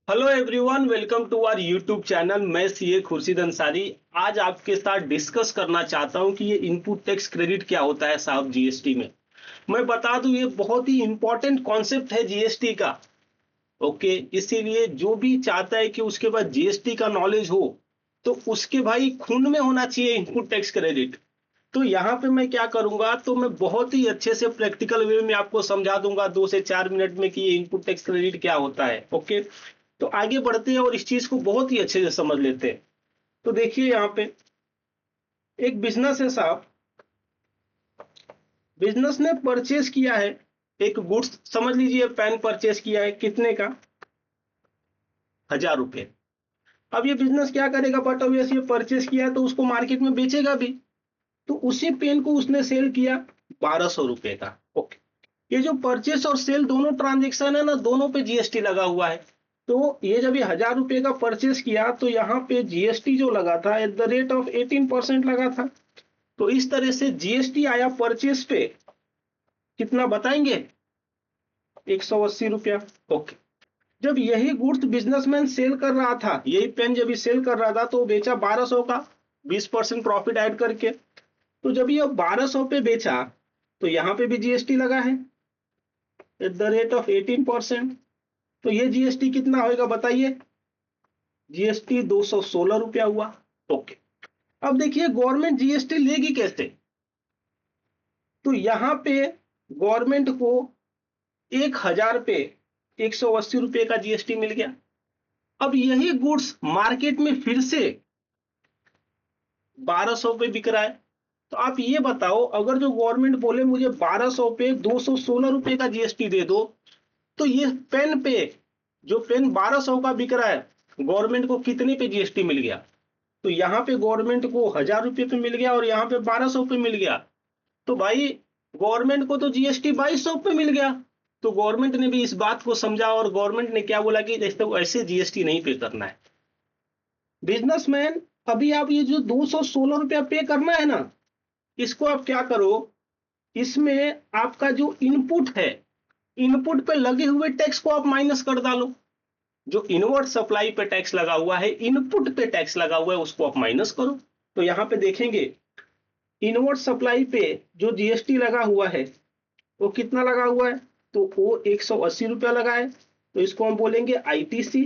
Hello everyone, welcome to our YouTube channel. मैं CA Khurshid Ansari. आज आपके साथ डिस्कस करना चाहता हूं कि ये इनपुट टैक्स क्रेडिट क्या होता है साहब जीएसटी में। मैं बता दूं, ये बहुत ही इंपॉर्टेंट कॉन्सेप्ट है जीएसटी का। ओके, इसीलिए जो भी चाहता है कि उसके बाद जीएसटी का नॉलेज हो तो उसके भाई खून में होना चाहिए इनपुट टैक्स क्रेडिट। तो यहाँ पे मैं क्या करूंगा, तो मैं बहुत ही अच्छे से प्रैक्टिकल वे में आपको समझा दूंगा 2 से 4 मिनट में कि ये इनपुट टैक्स क्रेडिट क्या होता है। ओके, तो आगे बढ़ते हैं और इस चीज को बहुत ही अच्छे से समझ लेते हैं। तो देखिए, यहाँ पे एक बिजनेस है साहब। बिजनेस ने परचेज किया है एक गुड्स, समझ लीजिए पेन परचेज किया है, कितने का? 1000 रुपये। अब ये बिजनेस क्या करेगा, बट ऑब्वियस ये परचेज किया है तो उसको मार्केट में बेचेगा भी। तो उसी पेन को उसने सेल किया 1200 रुपये का। ओके, ये जो परचेस और सेल दोनों ट्रांजेक्शन है ना, दोनों पे जीएसटी लगा हुआ है। तो ये जब ये 1000 रुपये का परचेस किया तो यहाँ पे जीएसटी जो लगा था एट द रेट ऑफ 18% लगा था। तो इस तरह से जीएसटी आया परचेस पे, कितना बताएंगे? 180 रुपया। ओके, जब यही गुड्स बिजनेसमैन सेल कर रहा था, यही पेन जब ये सेल कर रहा था तो बेचा 1200 का, 20% प्रॉफिट ऐड करके। तो जब ये 1200 पे बेचा तो यहाँ पे भी जीएसटी लगा है एट द रेट ऑफ 18%। तो ये जीएसटी कितना होगा बताइए? जीएसटी 216 रुपया हुआ। ओके, अब देखिए गवर्नमेंट जीएसटी लेगी कैसे। तो यहाँ पे गवर्नमेंट को 1000 पे 180 रुपये का जीएसटी मिल गया। अब यही गुड्स मार्केट में फिर से 1200 पे बिक रहा है। तो आप ये बताओ, अगर जो गवर्नमेंट बोले मुझे 1200 पे 216 रुपये का जीएसटी दे दो, तो ये पेन पे, जो पेन 1200 का बिक रहा है, गवर्नमेंट को कितने पे जीएसटी मिल गया? तो यहाँ पे गवर्नमेंट को 1000 रुपये पे मिल गया और यहाँ पे 1200 पे मिल गया। तो भाई गवर्नमेंट को तो जीएसटी 2200 पे मिल गया। तो गवर्नमेंट ने भी इस बात को समझा और गवर्नमेंट ने क्या बोला कि ऐसे जीएसटी नहीं पे करना है। बिजनेसमैन, अभी आप ये जो 216 रुपया पे करना है ना, इसको आप क्या करो, इसमें आपका जो इनपुट है, इनपुट पे लगे हुए टैक्स को आप माइनस कर डालो। जो इनवर्ट सप्लाई पे टैक्स लगा हुआ है, इनपुट पे टैक्स लगा हुआ है, उसको आप माइनस करो। तो यहाँ पे देखेंगे इनवर्ट सप्लाई पे जो जीएसटी लगा हुआ है वो कितना लगा हुआ है, तो वो 180 रुपया लगा है। तो इसको हम बोलेंगे आईटीसी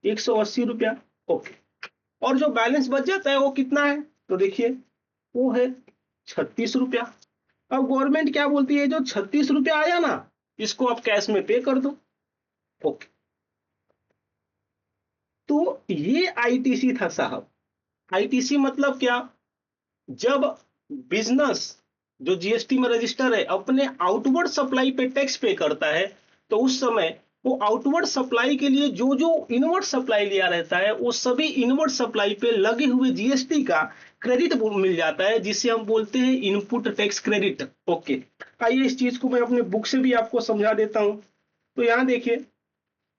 180 रुपया। ओके, और जो बैलेंस बच जाता है वो कितना है, तो देखिए वो है 36 रुपया। अब गवर्नमेंट क्या बोलती है, जो 36 रुपया आया ना, इसको आप कैश में पे कर दो। ओके, तो ये आईटीसी था साहब। आईटीसी मतलब क्या? जब बिजनेस जो जीएसटी में रजिस्टर है अपने आउटवर्ड सप्लाई पे टैक्स पे करता है, तो उस समय वो आउटवर्ड सप्लाई के लिए जो जो इनवर्ड सप्लाई लिया रहता है, वो सभी इनवर्ड सप्लाई पे लगे हुए जीएसटी का क्रेडिट मिल जाता है, जिसे हम बोलते हैं इनपुट टैक्स क्रेडिट। ओके, आइए इस चीज को मैं अपने बुक से भी आपको समझा देता हूं। तो यहाँ देखिए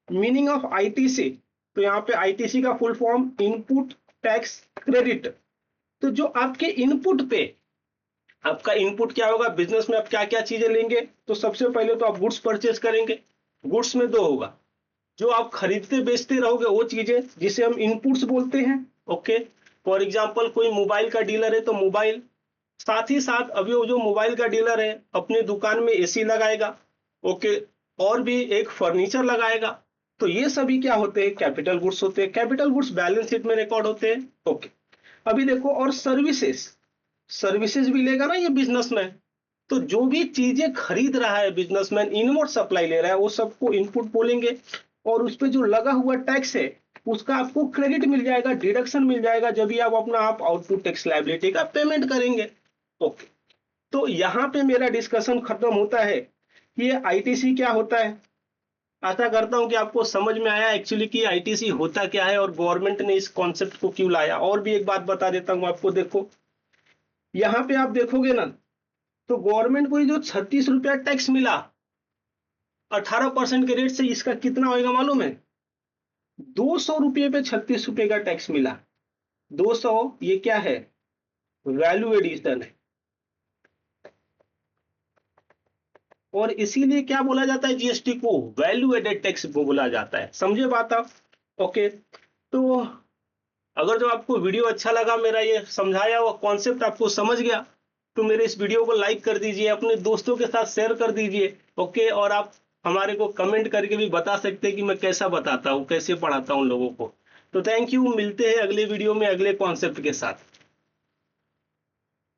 मीनिंग ऑफ आईटीसी। तो यहाँ पे आईटीसी का full form input tax credit. तो जो आपके इनपुट पे, आपका इनपुट क्या होगा, बिजनेस में आप क्या क्या चीजें लेंगे, तो सबसे पहले तो आप गुड्स परचेस करेंगे। गुड्स में दो होगा, जो आप खरीदते बेचते रहोगे वो चीजें जिसे हम इनपुट्स बोलते हैं। ओके, फॉर एग्जांपल कोई मोबाइल का डीलर है तो मोबाइल, साथ ही साथ अभी वो जो मोबाइल का डीलर है अपने दुकान में एसी लगाएगा। ओके, और भी एक फर्नीचर लगाएगा। तो ये सभी क्या होते हैं, कैपिटल गुड्स होते हैं। कैपिटल गुड्स बैलेंस शीट में रिकॉर्ड होते हैं। ओके, अभी देखो, और सर्विसेज, सर्विसेज भी लेगा ना ये बिजनेसमैन। तो जो भी चीजें खरीद रहा है बिजनेसमैन, इनवर्ड सप्लाई ले रहा है, वो सबको इनपुट बोलेंगे। और उस पे जो लगा हुआ टैक्स है उसका आपको क्रेडिट मिल जाएगा, डिडक्शन मिल जाएगा, जब भी आप अपना आप आउटपुट टैक्स लायबिलिटी का पेमेंट करेंगे। ओके, तो यहाँ पे मेरा डिस्कशन खत्म होता है कि ये आईटीसी क्या होता है। आशा करता हूं कि आपको समझ में आया एक्चुअली कि आईटीसी होता क्या है और गवर्नमेंट ने इस कॉन्सेप्ट को क्यों लाया। और भी एक बात बता देता हूं आपको, देखो यहाँ पे आप देखोगे ना, तो गवर्नमेंट को ये जो 36 रुपया टैक्स मिला 18% के रेट से, इसका कितना होगा मालूम है? 200 रुपये पे 36 रुपये का टैक्स मिला। 200, ये क्या है? वैल्यू एडिशन है। और इसीलिए क्या बोला जाता है जीएसटी को, वैल्यू एडेड टैक्स बोला जाता है। समझे बात आप? ओके, तो अगर जो आपको वीडियो अच्छा लगा, मेरा ये समझाया हुआ कॉन्सेप्ट आपको समझ गया, तो मेरे इस वीडियो को लाइक कर दीजिए, अपने दोस्तों के साथ शेयर कर दीजिए। ओके, और आप हमारे को कमेंट करके भी बता सकते हैं कि मैं कैसा बताता हूँ, कैसे पढ़ाता हूँ लोगों को। तो थैंक यू, मिलते हैं अगले वीडियो में अगले कॉन्सेप्ट के साथ।